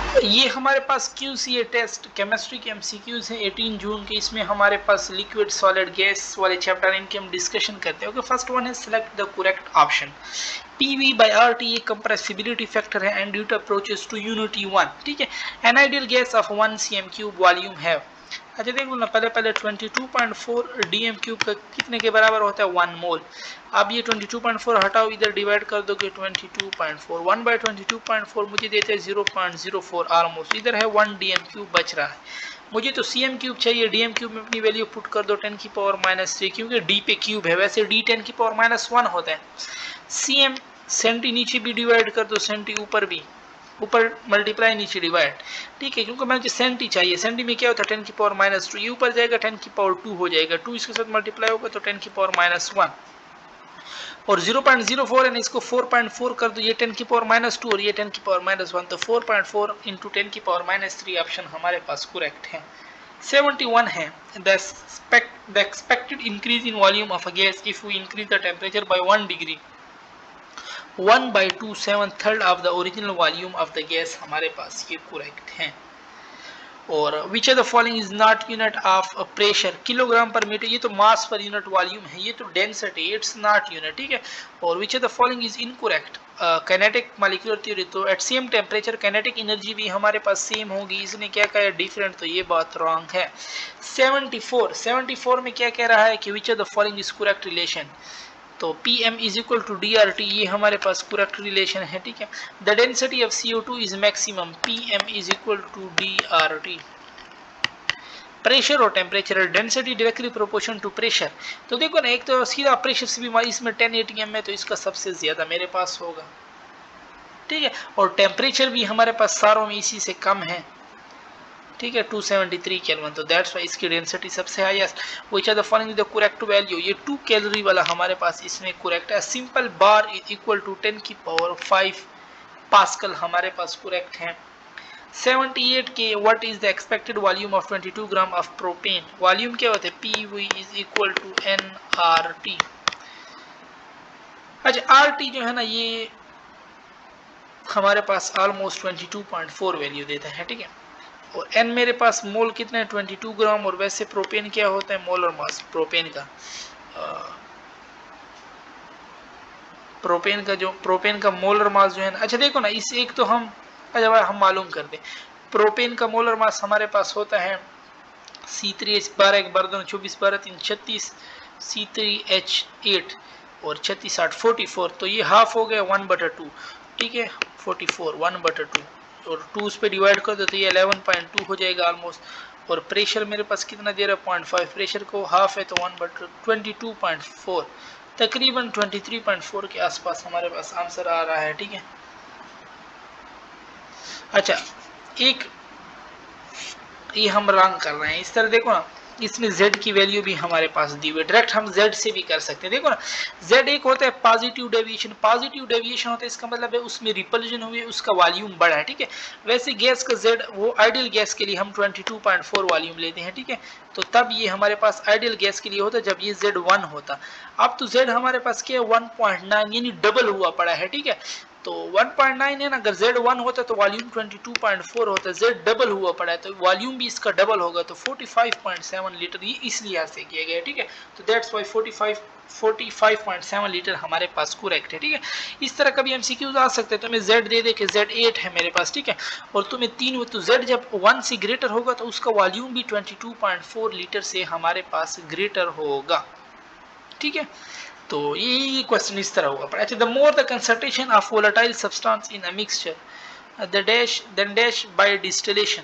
ये हमारे पास QCA टेस्ट केमिस्ट्री के MCQs हैं 18 जून के। इसमें हमारे पास लिक्विड सॉलिड गैस वाले चैप्टर इनके हम डिस्कशन करते हैं। ओके, फर्स्ट वन है select the correct option. PV/RT ये कंप्रेसिबिलिटी फैक्टर है and due to approaches to unity 1। ठीक है, an ideal gas of 1 cm³ volume है। अच्छा देखो ना, पहले 22.4 dm³ का कितने के बराबर होता है 1 मोल। अब ये 22.4 हटाओ, इधर डिवाइड कर दोगे 22.4 1 बाई 22.4 मुझे देते हैं 0.04 ऑलमोस्ट। इधर है 1 dm³ बच रहा है। मुझे तो cm³ चाहिए, dm³ में अपनी वैल्यू पुट कर दो 10⁻³ क्योंकि d पे क्यूब है, वैसे d 10⁻⁻1 होता है। cm सेंटी नीचे भी डिवाइड कर दो, सेंटी ऊपर भी, ऊपर मल्टीप्लाई नीचे डिवाइड। ठीक है, क्योंकि मुझे सेंटी चाहिए। सेंटी में क्या होता है 10⁻², ये ऊपर जाएगा 10⁻² हो जाएगा, 2 इसके साथ मल्टीप्लाई होगा तो 10⁻⁻1 और 0.04 है, इसको 4.4 कर दो, ये 10⁻² और ये 10⁻1 तो 4.4 इंटू 10⁻³ ऑप्शन हमारे पास करेक्ट है। 71 है the expected increase in volume of a gas if we increase the temperature by 1 degree 1/2 7/3 of the original volume of the gas हमारे पास ये करेक्ट है। और which of the following is not unit of pressure, kilogram per metre, ये तो मास per unit volume है, ये तो डेंसिटी, इट्स नॉट यूनिट। ठीक है, और which of the following is incorrect, kinetic molecular theory, तो at same temperature kinetic energy भी हमारे पास सेम होगी, इसने क्या कहा है डिफरेंट, तो ये बात रॉन्ग है। 74 में क्या कह रहा है कि which of the following is correct relation, तो Pm is equal to DRT, ये हमारे पास करेक्ट रिलेशन है। ठीक है, the density of CO2 is maximum, Pm is equal to DRT। Pressure और temperature, density directly proportion to pressure, तो देखो ना, एक तो सीधा प्रेशर से भी इसमें 10 atm है तो इसका सबसे ज्यादा मेरे पास होगा। ठीक है, और टेम्परेचर भी हमारे पास सारों में इसी से कम है। ठीक है, 273 केल्विन, तो दैट्स वाई इसकी डेंसिटी सबसे highest. Which are the following the correct value, ये 2 कैलोरी वाला हमारे पास इसमें करेक्ट है। Simple bar is equal to 10⁵ pascal हमारे पास करेक्ट है। 78 के what is the expected volume of 22 gram of propane, volume क्या होता है PV is equal to nRT। अच्छा RT जो है ना ये हमारे पास ऑलमोस्ट 22.4 वैल्यू देता है। ठीक है, और n मेरे पास मोल कितने 22 ग्राम, और वैसे प्रोपेन क्या होता है मोलर मास, प्रोपेन का मोलर मास जो है ना, अच्छा देखो ना, इस एक तो हम अच्छा हम मालूम कर दें, प्रोपेन का मोलर मास हमारे पास होता है C3H 12 12 24 12 3 36 C3H8 और 36 8 44, तो ये हाफ हो गया 1/2। ठीक है, 44 1/2 और 2 उस पर डिवाइड कर दो तो ये 11.2 हो जाएगा ऑलमोस्ट। और प्रेशर मेरे पास कितना दे रहा है 0.5, प्रेशर को हाफ है तो 1/22.4, तकरीबन 23.4 के आसपास हमारे पास आंसर आ रहा है। ठीक है, अच्छा एक ये हम रंग कर रहे हैं इस तरह, देखो ना इसमें z की वैल्यू भी हमारे पास दी हुई है, डायरेक्ट हम z से भी कर सकते हैं। देखो ना z एक होता है पॉजिटिव डेविएशन, पॉजिटिव डेविएशन होता है इसका मतलब है उसमें रिपल्जन हुई है, उसका वॉल्यूम बढ़ा है। ठीक है, वैसे गैस का z वो आइडियल गैस के लिए हम 22.4 वॉल्यूम लेते हैं। ठीक है, तो तब ये हमारे पास आइडियल गैस के लिए होता जब ये z 1 होता। अब तो z हमारे पास क्या है 1.9 यानी डबल हुआ पड़ा है। ठीक है, तो 1.9 है ना, अगर Z1 होता तो वॉल्यूम 22.4 होता, Z डबल हुआ पड़ा है तो वॉल्यूम भी इसका डबल होगा, तो 45.7 लीटर ये इसलिए ऐसे किया गया है। ठीक है, तो दैट्स वाई 45.7 लीटर हमारे पास करेक्ट है। ठीक है, इस तरह कभी MCQs आ सकते हैं, तुम्हें Z दे दे के Z8 है मेरे पास। ठीक है, और तुम्हें 3 तो Z जब 1 से ग्रेटर होगा तो उसका वॉल्यूम भी 22.4 लीटर से हमारे पास ग्रेटर होगा। ठीक है, तो ये क्वेश्चन इस तरह होगा। अच्छा, the more the concentration of volatile substance in a mixture the dash then dash by distillation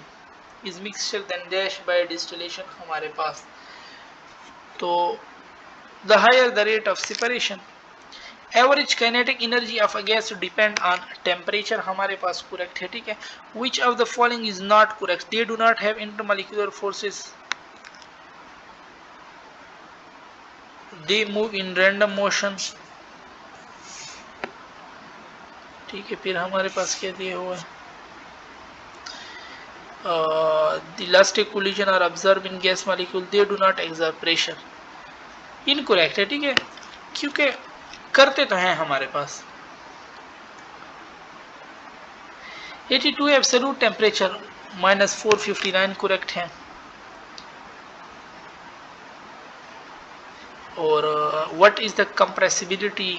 is mixture then dash by distillation हमारे पास, तो the higher the rate of separation, average kinetic energy of a gas depend on temperature हमारे पास correct है। ठीक है, which of the following is not correct, they do not have intermolecular forces, they move in random motion. ठीक है, फिर हमारे पास क्या दिया हुआ है, the elastic collision are observed in gas molecule, they do not exert pressure, incorrect है। ठीक है, क्योंकि करते तो हैं हमारे पास। 82 एब्सोल्यूट टेम्परेचर -459 करेक्ट है। और what is the compressibility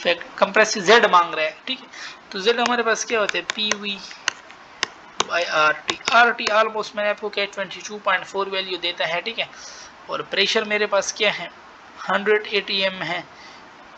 fact, compressive Z मांग रहा है, ठीक है। तो जेड हमारे पास क्या होता है, P V by R T. R T almost मैंने आपको क्या 22.4 वैल्यू देता है, ठीक है। और प्रेशर मेरे पास क्या है 100 atm है।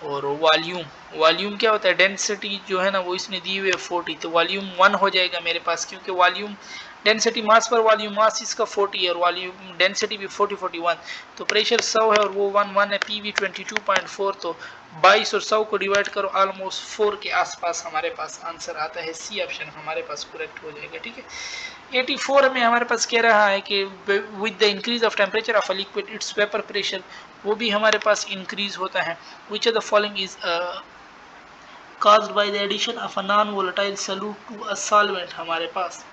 और वॉल्यूम, वॉल्यूम क्या होता है, डेंसिटी जो है ना वो इसने दी हुई है 40, तो वॉल्यूम 1 हो जाएगा मेरे पास, क्योंकि वॉल्यूम डेंसिटी मास पर वॉल्यूम मास इसका 40 है और वॉल्यूम डेंसिटी भी 41, तो प्रेशर 100 है और वो 1 है, पीवी 22.4, तो 22 और 100 को डिवाइड करो, ऑलमोस्ट 4 के आसपास हमारे पास आंसर आता है। सी ऑप्शन हमारे पास करेक्ट हो जाएगा, ठीक है। 84 में हमारे पास कह रहा है कि with the increase of temperature of a liquid it's vapour pressure, वो भी हमारे पास इंक्रीज होता है। Which of the following is caused by the addition of a non-volatile solute to a solvent, हमारे पास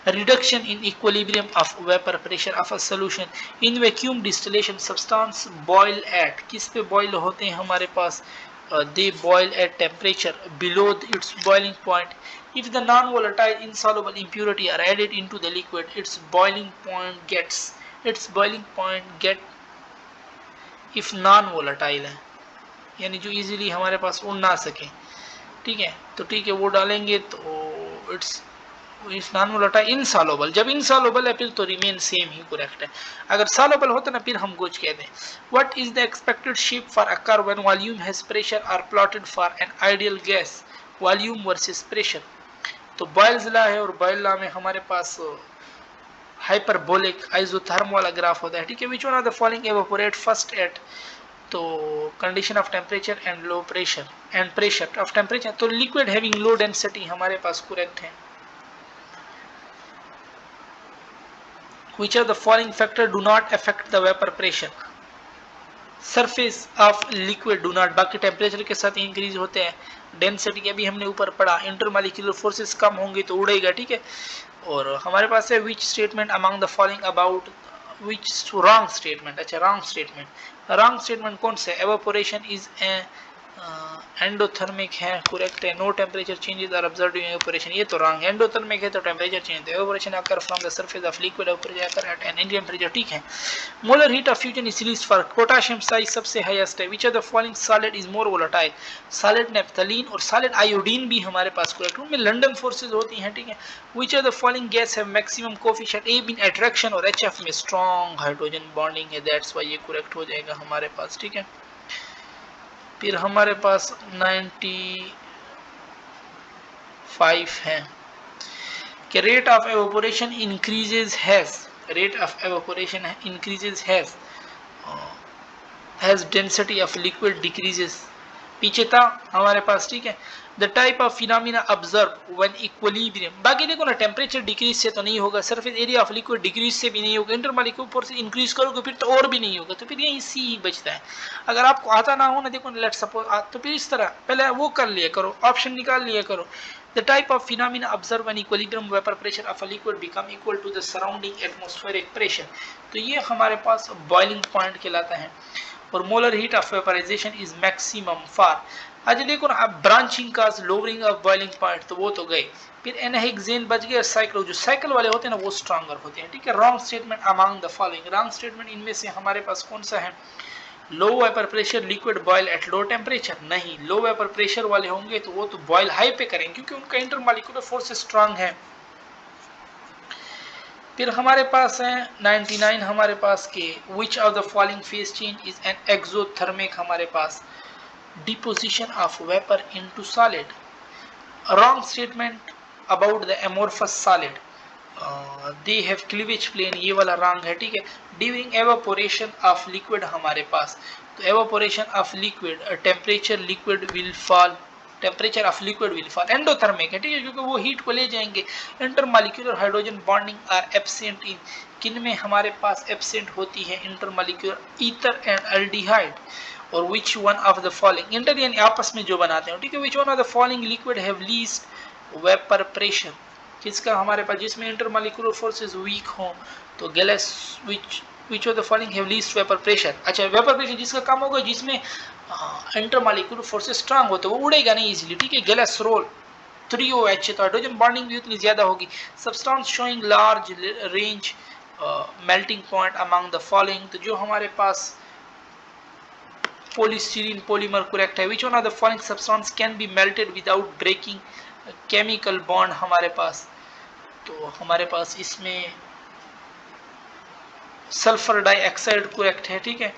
reduction in equilibrium of vapor pressure of a solution in vacuum distillation substance boil at, किस पे boil होते हैं हमारे पास, they boil at temperature below its boiling point. If the non-volatile insoluble impurity are added into the liquid, its boiling point get if non-volatile है, यानी जो easily हमारे पास उड़ ना सके, ठीक है। तो ठीक है वो डालेंगे तो इट्स नॉन वोलेटाइल इनसॉल्युबल, जब इनसॉल्युबल है फिर तो रिमेन सेम ही करेक्ट है। अगर सॉल्युबल होता ना फिर हम कुछ कहते हैं। What is the expected shape for occur when volume has pressure are plotted for an ideal gas, volume versus pressure. तो बॉयल्स लॉ है और बॉयल लॉ में हमारे पास हाइपरबोलिक आइसोथर्म वाला ग्राफ होता है, ठीक है। Which one of the following evaporate first at, तो condition of temperature and low pressure and pressure of temperature, तो लिक्विड हैविंग लो डेंसिटी हमारे पास करेक्ट है। Which of the following factor do not affect the vapor pressure? Surface of liquid do not, बाकी temperature के साथ increase होते हैं। Density अभी हमने ऊपर पढ़ा, इंटरमॉलिक्यूलर फोर्सेस कम होंगे तो उड़ेगा, ठीक है। और हमारे पास है which statement among the following about which wrong statement, अच्छा रॉन्ग स्टेटमेंट कौन सा है, एवापोरेशन इज एंडोथर्मिक है, करेक्ट है। No temperature changes are observed during evaporation, ये तो रॉन्ग, एंडोथर्मिक है तो टेम्परेचर चेंज है, evaporation occur from the surface of liquid, evaporation at an Indian temperature, ठीक है। Molar heat of fusion is released for potassium size सबसे highest है। Which of the following solid is more volatile, solid naphthalene और solid iodine भी हमारे पास correct, उनमें London forces होती हैं, ठीक है। Which of the following guys have maximum coefficient A in attraction और एचएफ में स्ट्रॉन्ग हाइड्रोजन बॉन्डिंग है, दैट्स व्हाई ये करेक्ट हो जाएगा हमारे पास, ठीक है। फिर हमारे पास 95 है कि rate of evaporation increases has, rate of evaporation increases has density of liquid decreases, पीछे था हमारे पास, ठीक है। The type of phenomena observe when equilibrium, बाकी देखो ना टेम्परेचर डिक्रीज से तो नहीं होगा, surface area of liquid decrease से भी नहीं होगा, इंटरमॉलिक्यूलर फोर्स इंक्रीज करोगे फिर तो और भी नहीं होगा, तो फिर यही सी ही बचता है। अगर आपको आता ना हो ना, देखो लेट सपोज तो फिर इस तरह पहले वो कर लिया करो, ऑप्शन निकाल लिया करो। The type of phenomena observed when equilibrium vapor pressure of a liquid become equal to the surrounding atmospheric pressure, तो ये हमारे पास boiling point कहलाता है। और molar heat of vaporization is maximum for, अच्छा देखो ना अब ब्रांचिंग का लोअरिंग ऑफ बॉइलिंग पॉइंट तो वो तो गए, फिर एनहेक्सेन बच गए, साइक्लो जो साइकिल वाले होते हैं ना वो स्ट्रॉन्गर होते हैं, ठीक है। Wrong statement among the following, wrong statement इनमें से हमारे पास कौन सा है, low vapour pressure liquid boil at low temperature, नहीं, लो वेपर प्रेशर वाले होंगे तो वो तो बॉयल हाई पे करेंगे क्योंकि उनका इंटरमॉलिक्यूलर फोर्स स्ट्रांग है। फिर हमारे पास है 99 हमारे पास के which of the following phase change is an exothermic, हमारे पास deposition of vapour into solid, wrong statement about the amorphous solid, they have cleavage plane, ये वाला रॉन्ग है, ठीक है। ड्यूरिंग एवापोरेशन ऑफ लिक्विड हमारे पास, तो evaporation of liquid temperature liquid will fall, temperature of liquid will fall, endothermic है, ठीक है, क्योंकि वो हीट को ले जाएंगे। Intermolecular hydrogen bonding are absent in, किन में हमारे पास एब्सेंट होती है इंटरमॉलिक्यूलर, ईथर एंड एल्डिहाइड। और which one of the following, inter यानी आपस में जो बनाते हैं, ठीक है। Which one of the following liquid have least vapour pressure, किसका हमारे पास जिसमें इंटरमॉलिक्यूलर फोर्सेस वीक हो, तो gas which of the following have least vapour pressure, अच्छा वेपर प्रेशर जिसका कम होगा, जिसमें इंटरमॉलिक्यूलर फोर्सेस स्ट्रांग हो तो वो उड़ेगा नहीं इजीली, ठीक है, गैस रोल। 3OH तो हाइड्रोजन बॉन्डिंग भी उतनी ज्यादा होगी। Substance showing large range melting point among the following, तो जो हमारे पास पॉलीस्टीरीन पॉलीमर करेक्ट है। Which one of the following substance can be melted without breaking chemical bond हमारे पास, तो हमारे पास इसमें सल्फर डाइऑक्साइड करेक्ट है, ठीक है।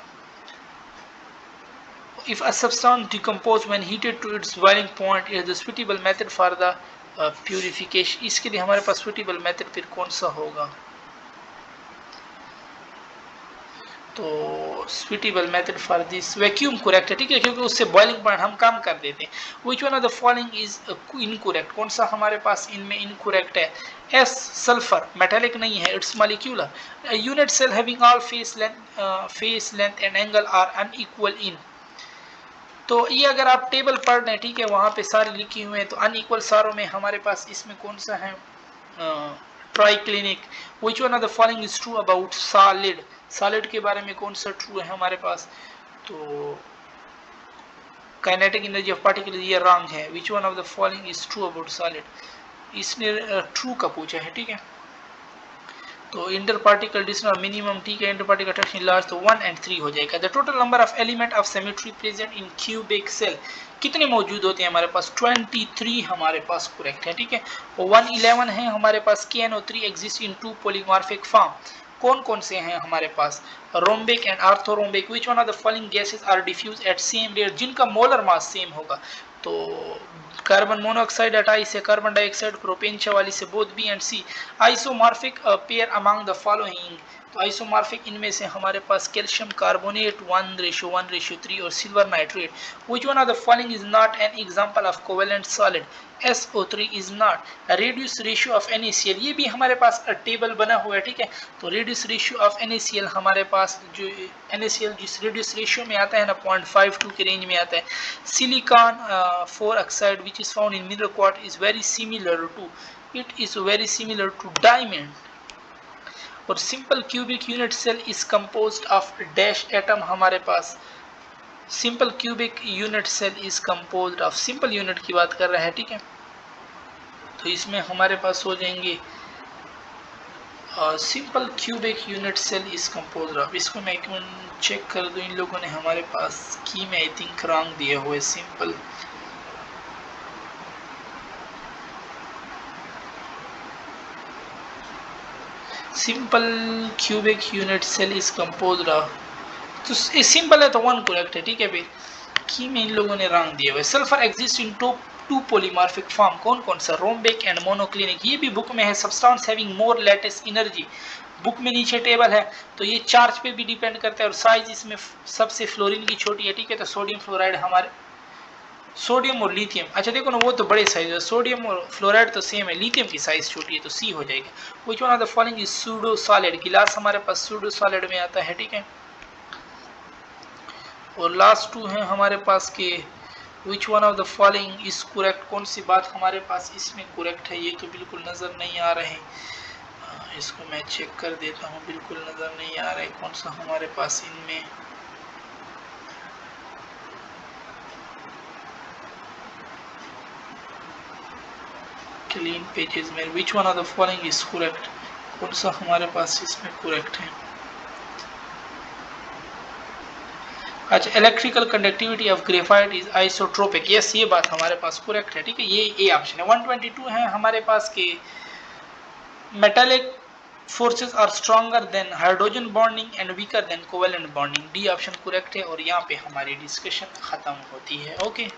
If a substance decompose when heated to its boiling point is the suitable method for the purification, इसके लिए हमारे पास suitable method फिर कौन सा होगा, तो suitable method for this vacuum correct है, ठीक है, क्योंकि उससे बॉइलिंग पॉइंट हम कम कर देते हैं। Which one of the following is incorrect, कौन सा हमारे पास इनमें इनकरेक्ट है। S सल्फर मेटालिक नहीं है, it's molecular. Unit cell having all face length and angle are unequal in, तो ये अगर आप टेबल पढ़ रहे हैं, ठीक है, वहां पे सारे लिखे हुए हैं, तो अनइक्वल सारों में हमारे पास इसमें कौन सा है, triclinic. Which one of the following is true about solid, solid के बारे में कौन सा ट्रू है हमारे पास, तो काइनेटिक एनर्जी ऑफ पार्टिकल ये रॉन्ग है। Which one of the following is true about solid, इसने ट्रू का पूछा है, ठीक है, तो इंटर पार्टिकल डिस्टेंस मिनिमम, ठीक है, इंटर पार्टिकल अट्रैक्शन लार्ज, तो 1 और 3 हो जाएगा। The total number of element of symmetry present in cubic cell, कितने मौजूद होते हैं हमारे पास, 23 हमारे पास करेक्ट है, ठीक है। और 111 है हमारे पास। KNO3 exist in 2 polymorphic form, कौन कौन से हैं हमारे पास, rhombic and orthorhombic. Which one of the following gases are diffuse at same rate, जिनका मोलर मास सेम होगा, तो कार्बन मोनोऑक्साइड अटाई से, कार्बन डाइऑक्साइड प्रोपेन 44 से, both B and C. Isomorphic pair among the following, तो isomorphic इनमें से हमारे पास कैल्शियम कार्बोनेट 1:1:3 और silver nitrate. Which one of the following is not an example of covalent solid, SO3 is not. Radius ratio of NaCl, ये भी हमारे पास table बना हुआ है, ठीक है, तो रेडियस रेशियो ऑफ NaCl हमारे पास, जो NaCl जिस रेडियस रेशियो में आता है ना 0.52 के रेंज में आता है। Silicon 4 oxide which is found in mineral quartz is very similar to, it is very similar to diamond. और simple cubic unit cell is composed of dash atom, हमारे पास simple cubic unit cell is composed of, simple unit की बात कर रहे हैं, ठीक है, तो इसमें हमारे पास हो जाएंगे simple cubic unit cell is composed of, इसको मैं एक मिनट चेक कर दूं, इन लोगों ने हमारे पास की में आई थिंक रॉन्ग दिया हुआ है। Simple cubic unit cell is composed of, तो सिंपल है तो 1 करेक्ट है, ठीक है भाई, की में इन लोगों ने रंग दिया हुआ है। Sulphur exist in two polymorphic form, कौन कौन सा, रोम्बिक एंड मोनोक्लिनिक, ये भी बुक में है। Substance having more latest energy, book में नीचे टेबल है, तो ये चार्ज पे भी डिपेंड करता है, और साइज इसमें सबसे फ्लोरीन की छोटी है, ठीक है, तो सोडियम फ्लोराइड हमारे, सोडियम और लिथियम, अच्छा देखो ना वो तो बड़े साइज है, सोडियम और फ्लोराइड तो सेम है, लिथियम की साइज छोटी है, तो सी हो जाएगा। Which one of the following is pseudo solid, गिलास हमारे पास सूडो सॉलिड में आता है, ठीक है। और लास्ट 2 हैं हमारे पास के विच one of the following is correct, कौन सी बात हमारे पास इसमें करेक्ट है, ये तो बिल्कुल नज़र नहीं आ रहे, इसको मैं चेक कर देता हूँ, बिल्कुल नज़र नहीं आ रहा है कौन सा हमारे पास इनमें, क्लीन पेजेस में विच one of the following is correct, कौन सा हमारे पास इसमें करेक्ट है। अच्छा, electrical conductivity of graphite is isotropic, yes ये बात हमारे पास करेक्ट है, ठीक है, ये ए ऑप्शन है। 122 है हमारे पास के metallic forces are stronger than hydrogen bonding and weaker than covalent bonding, D option correct है, और यहाँ पे हमारी डिस्कशन खत्म होती है। ओके।